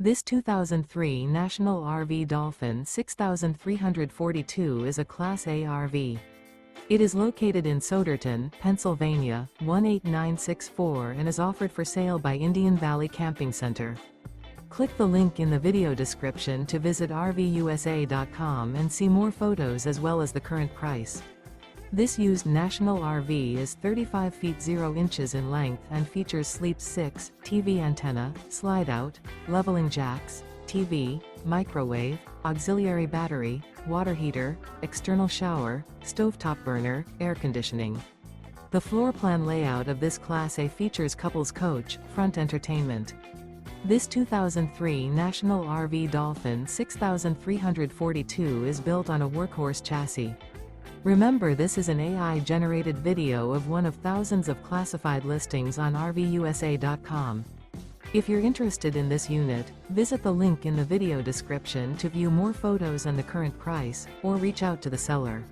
This 2003 National RV Dolphin 6342 is a Class A RV. It is located in Souderton, Pennsylvania, 18964 and is offered for sale by Indian Valley Camping Center. Click the link in the video description to visit RVUSA.com and see more photos as well as the current price. This used National RV is 35 feet 0 inches in length and features Sleep 6, TV antenna, slide-out, leveling jacks, TV, microwave, auxiliary battery, water heater, external shower, stovetop burner, air conditioning. The floor plan layout of this Class A features couples coach, front entertainment. This 2003 National RV Dolphin 6342 is built on a workhorse chassis. Remember, this is an AI-generated video of one of thousands of classified listings on RVUSA.com. If you're interested in this unit, visit the link in the video description to view more photos and the current price, or reach out to the seller.